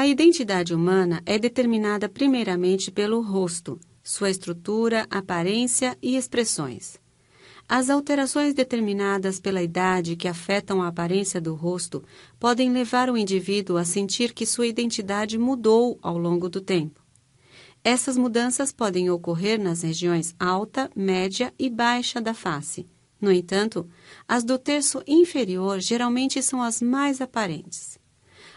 identidade humana é determinada primeiramente pelo rosto, sua estrutura, aparência e expressões. As alterações determinadas pela idade que afetam a aparência do rosto podem levar o indivíduo a sentir que sua identidade mudou ao longo do tempo. Essas mudanças podem ocorrer nas regiões alta, média e baixa da face. No entanto, as do terço inferior geralmente são as mais aparentes.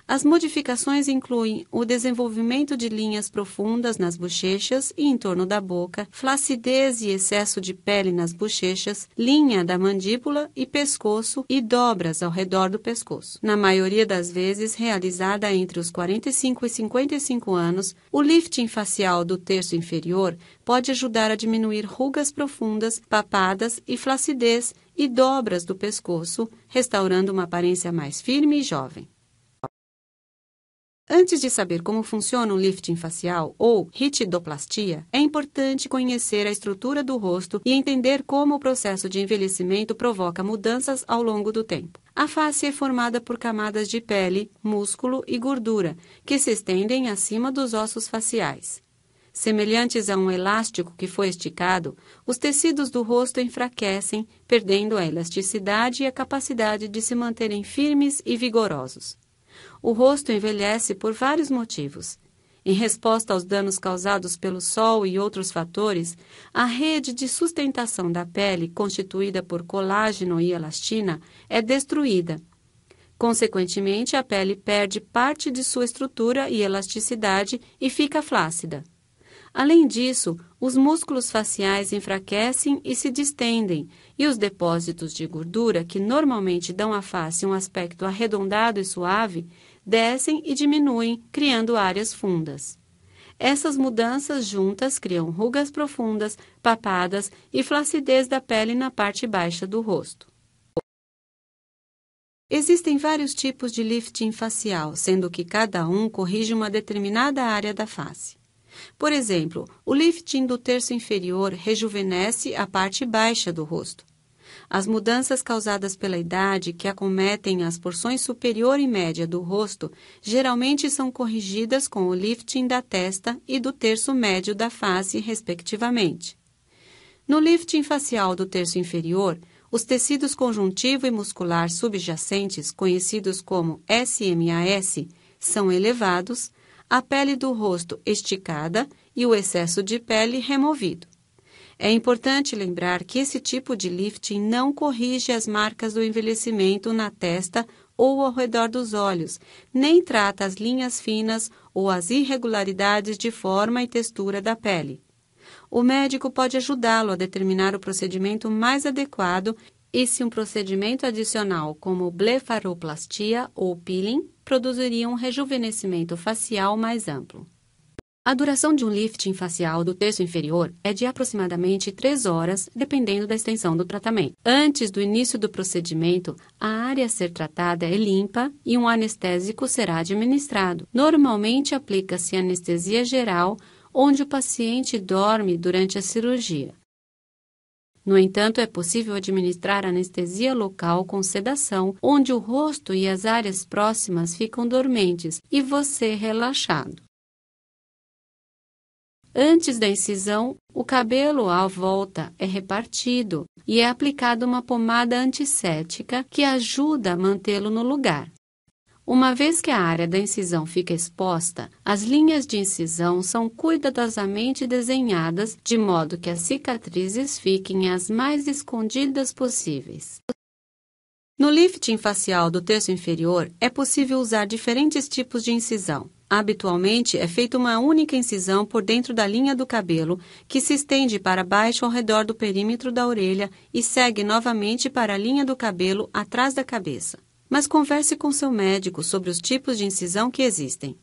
As modificações incluem o desenvolvimento de linhas profundas nas bochechas e em torno da boca, flacidez e excesso de pele nas bochechas, linha da mandíbula e pescoço e dobras ao redor do pescoço. Na maioria das vezes, realizada entre os 45 e 55 anos, o lifting facial do terço inferior pode ajudar a diminuir rugas profundas, papadas e flacidez e dobras do pescoço, restaurando uma aparência mais firme e jovem. Antes de saber como funciona o lifting facial ou ritidoplastia, é importante conhecer a estrutura do rosto e entender como o processo de envelhecimento provoca mudanças ao longo do tempo. A face é formada por camadas de pele, músculo e gordura, que se estendem acima dos ossos faciais. Semelhantes a um elástico que foi esticado, os tecidos do rosto enfraquecem, perdendo a elasticidade e a capacidade de se manterem firmes e vigorosos. O rosto envelhece por vários motivos. Em resposta aos danos causados pelo sol e outros fatores, a rede de sustentação da pele, constituída por colágeno e elastina, é destruída. Consequentemente, a pele perde parte de sua estrutura e elasticidade e fica flácida. Além disso, os músculos faciais enfraquecem e se distendem, e os depósitos de gordura, que normalmente dão à face um aspecto arredondado e suave, descem e diminuem, criando áreas fundas. Essas mudanças juntas criam rugas profundas, papadas e flacidez da pele na parte baixa do rosto. Existem vários tipos de lifting facial, sendo que cada um corrige uma determinada área da face. Por exemplo, o lifting do terço inferior rejuvenesce a parte baixa do rosto. As mudanças causadas pela idade que acometem as porções superior e média do rosto geralmente são corrigidas com o lifting da testa e do terço médio da face, respectivamente. No lifting facial do terço inferior, os tecidos conjuntivo e muscular subjacentes, conhecidos como SMAS, são elevados, a pele do rosto esticada e o excesso de pele removido. É importante lembrar que esse tipo de lifting não corrige as marcas do envelhecimento na testa ou ao redor dos olhos, nem trata as linhas finas ou as irregularidades de forma e textura da pele. O médico pode ajudá-lo a determinar o procedimento mais adequado e se um procedimento adicional como blefaroplastia ou peeling produziria um rejuvenescimento facial mais amplo. A duração de um lifting facial do terço inferior é de aproximadamente 3 horas, dependendo da extensão do tratamento. Antes do início do procedimento, a área a ser tratada é limpa e um anestésico será administrado. Normalmente aplica-se anestesia geral, onde o paciente dorme durante a cirurgia. No entanto, é possível administrar anestesia local com sedação, onde o rosto e as áreas próximas ficam dormentes e você relaxado. Antes da incisão, o cabelo à volta é repartido e é aplicada uma pomada antisséptica que ajuda a mantê-lo no lugar. Uma vez que a área da incisão fica exposta, as linhas de incisão são cuidadosamente desenhadas de modo que as cicatrizes fiquem as mais escondidas possíveis. No lifting facial do terço inferior, é possível usar diferentes tipos de incisão. Habitualmente, é feita uma única incisão por dentro da linha do cabelo, que se estende para baixo ao redor do perímetro da orelha e segue novamente para a linha do cabelo atrás da cabeça. Mas converse com seu médico sobre os tipos de incisão que existem.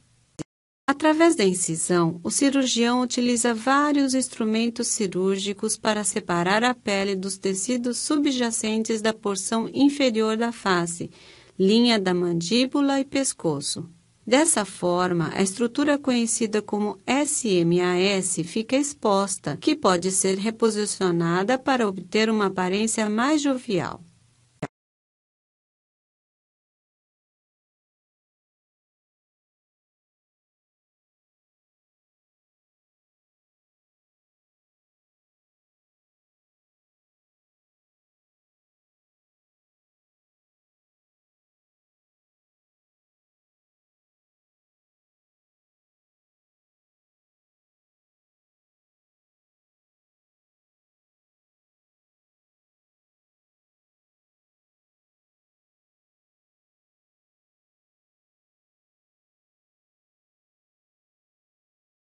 Através da incisão, o cirurgião utiliza vários instrumentos cirúrgicos para separar a pele dos tecidos subjacentes da porção inferior da face, linha da mandíbula e pescoço. Dessa forma, a estrutura conhecida como SMAS fica exposta, que pode ser reposicionada para obter uma aparência mais jovial.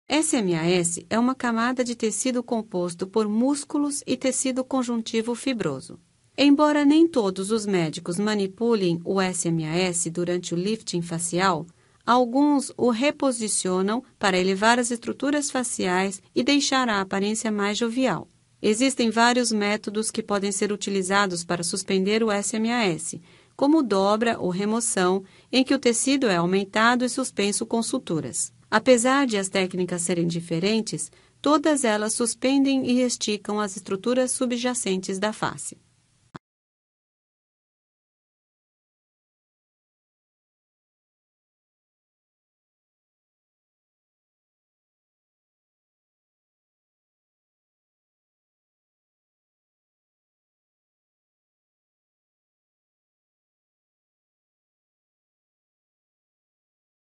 SMAS é uma camada de tecido composto por músculos e tecido conjuntivo fibroso. Embora nem todos os médicos manipulem o SMAS durante o lifting facial, alguns o reposicionam para elevar as estruturas faciais e deixar a aparência mais jovial. Existem vários métodos que podem ser utilizados para suspender o SMAS, como dobra ou remoção, em que o tecido é aumentado e suspenso com suturas. Apesar de as técnicas serem diferentes, todas elas suspendem e esticam as estruturas subjacentes da face.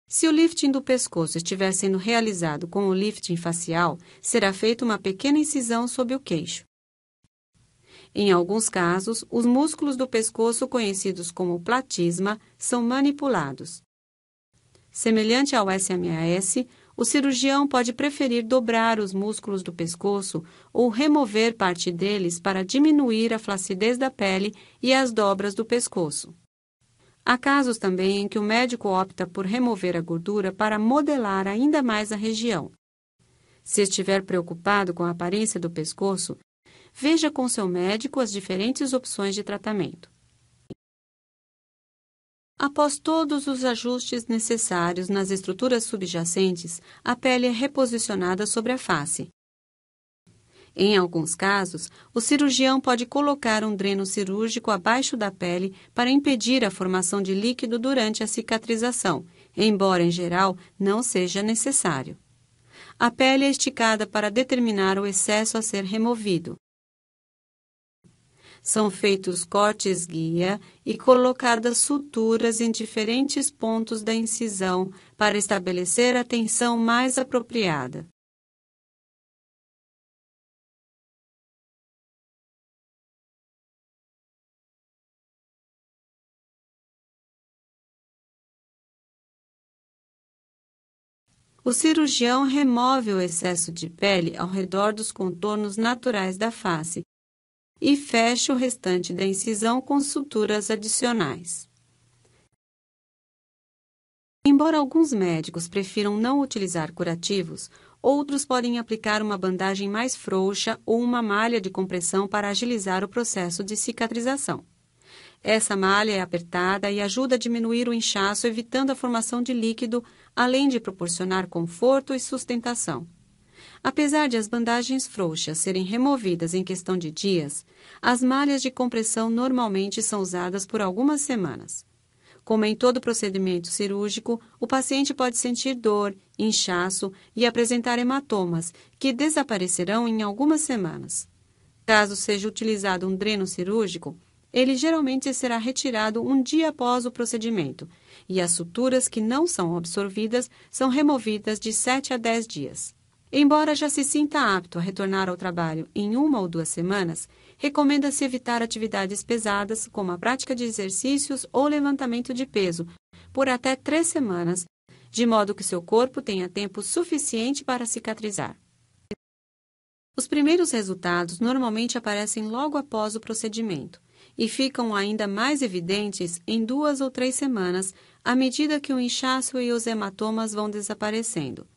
Se o lifting do pescoço estiver sendo realizado com o lifting facial, será feita uma pequena incisão sob o queixo. Em alguns casos, os músculos do pescoço, conhecidos como platisma, são manipulados. Semelhante ao SMAS, o cirurgião pode preferir dobrar os músculos do pescoço ou remover parte deles para diminuir a flacidez da pele e as dobras do pescoço. Há casos também em que o médico opta por remover a gordura para modelar ainda mais a região. Se estiver preocupado com a aparência do pescoço, veja com seu médico as diferentes opções de tratamento. Após todos os ajustes necessários nas estruturas subjacentes, a pele é reposicionada sobre a face. Em alguns casos, o cirurgião pode colocar um dreno cirúrgico abaixo da pele para impedir a formação de líquido durante a cicatrização, embora, em geral, não seja necessário. A pele é esticada para determinar o excesso a ser removido. São feitos cortes-guia e colocadas suturas em diferentes pontos da incisão para estabelecer a tensão mais apropriada. O cirurgião remove o excesso de pele ao redor dos contornos naturais da face e fecha o restante da incisão com suturas adicionais. Embora alguns médicos prefiram não utilizar curativos, outros podem aplicar uma bandagem mais frouxa ou uma malha de compressão para agilizar o processo de cicatrização. Essa malha é apertada e ajuda a diminuir o inchaço, evitando a formação de líquido, além de proporcionar conforto e sustentação. Apesar de as bandagens frouxas serem removidas em questão de dias, as malhas de compressão normalmente são usadas por algumas semanas. Como em todo procedimento cirúrgico, o paciente pode sentir dor, inchaço e apresentar hematomas, que desaparecerão em algumas semanas. Caso seja utilizado um dreno cirúrgico, ele geralmente será retirado um dia após o procedimento, e as suturas que não são absorvidas são removidas de 7 a 10 dias. Embora já se sinta apto a retornar ao trabalho em 1 ou 2 semanas, recomenda-se evitar atividades pesadas, como a prática de exercícios ou levantamento de peso, por até 3 semanas, de modo que seu corpo tenha tempo suficiente para cicatrizar. Os primeiros resultados normalmente aparecem logo após o procedimento e ficam ainda mais evidentes em 2 ou 3 semanas, à medida que o inchaço e os hematomas vão desaparecendo.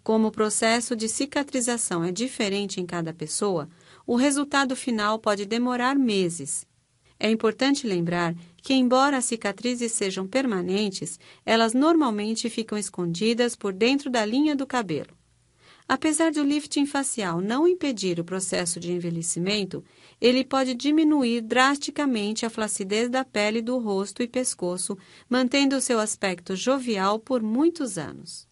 Como o processo de cicatrização é diferente em cada pessoa, o resultado final pode demorar meses. É importante lembrar que, embora as cicatrizes sejam permanentes, elas normalmente ficam escondidas por dentro da linha do cabelo. Apesar do lifting facial não impedir o processo de envelhecimento, ele pode diminuir drasticamente a flacidez da pele do rosto e pescoço, mantendo seu aspecto jovial por muitos anos.